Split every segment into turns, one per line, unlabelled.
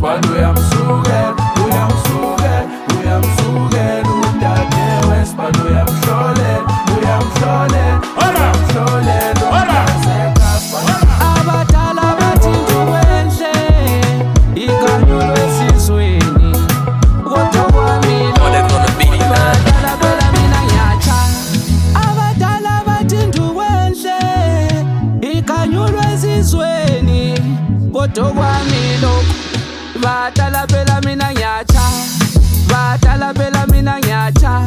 Squad uyamsukela, uyamsukela, uyamsukela udadewethu. Squad uyamhlolela, uyamhlolela, uyamhlolela uNaseka.
Abadala bathi nduwenhle iganyulwe esizweni, kodwa kwami badala phela mina ngiyatsha. Abadala bathi nduwenhle iganyulwe esizweni, kodwa kwami lokhu badala phela mina ngiyatsha. Badala phela mina ngiyatsha.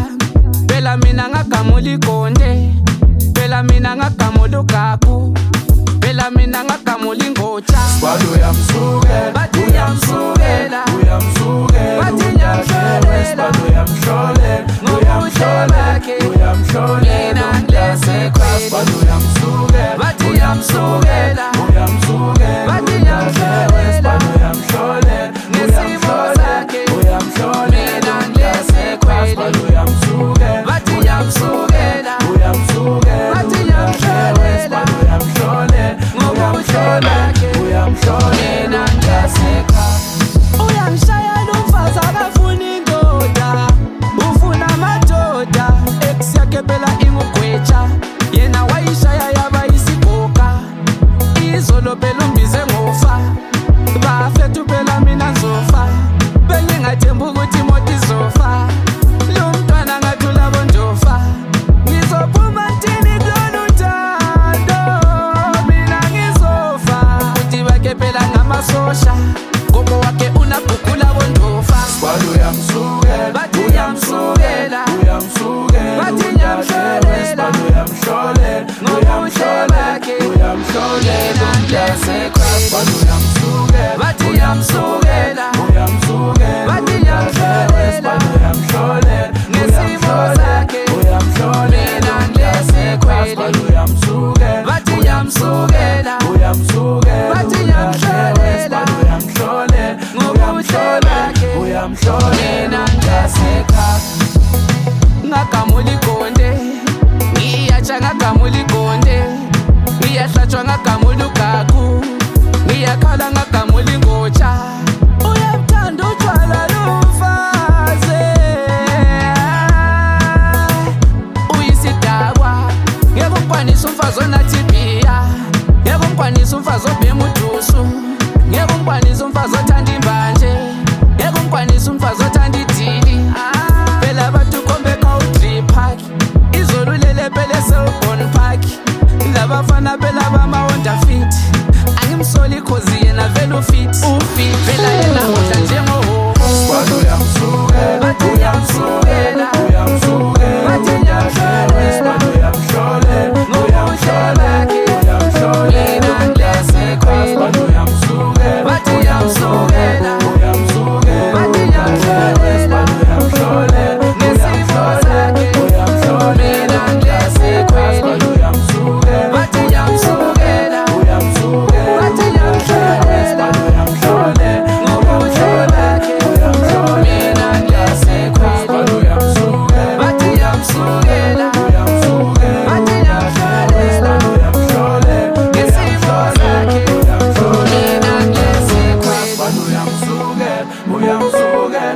Phela mina ngagamula igonde, phela mina ngagamula ugagu, phela mina ngagamula ingotsha.
Squad uyamsukela,
Bathi ngiyamsukela,
uyamsukela
bathi ngiyamhlolela,
Squad uyamhlolela,
ngobuhle bakhe
uyamhlolela
mina ngilesekhweli.
Squad uyamsukela,
Bathi ngiyamsukela,
uyamsukela
bathi ngiyamhlolela,
Squad uyamhlolela,
ngesimo sakhe mina ngilesekhweli.
Squad uyamsukela,
Bathi ngiyamsukela,
uyamsukela
bathi ngiyamhlolela, ngobuhle bakhe mina ngilesekhweli. Uyangishayela umfazi akafuni indoda, ufuna amadoda. Ex yakhe phela ingugweja, yena wayishaya yaba yisigoga. Izolo phela umbize ngofa, bafethu phela mina ngizofa. Bengingathemba ukuthi imoto izofa, lo mntwana ngathula bonjofa. Ngizophuma ngithini kulolu thando, mina ngizofa. Uthi bakhe phela ngamasosha, gogo wakhe unagugula bonjofa.
Squad uyamsukela,
Bathi ngiyamsukela,
uyamsukela
bathi ngiyamhlolela,
Squad uyamhlolela,
ngobuhle bakhe mina ngilesekhweli.
Squad uyamsukela,
Bathi ngiyamsukela,
uyamsukela
bathi ngiyamhlolela,
uyamhlolela
ngesimo sakhe mina ngilesekhweli.
Squad uyamsukela,
Bathi ngiyamsukela,
uyamsukela
bathi ngiyamhlolela, ngobuhle bakhe mina ngilesekhweli. Ngagamula igonde, ngiyatsha ngagamula igonde, ngiyahlatshwa ngagamula ugagu, ngiyakhala ngagamula ingotsha. Uyabuthanda utshwala lumfazi, uyisidakwa. Yebo ngikwanisa umfazi onathi bhiya, yebo ngikwanisa umfazi obhema udusu, yebo ngikwanisa umfazi othanda imba.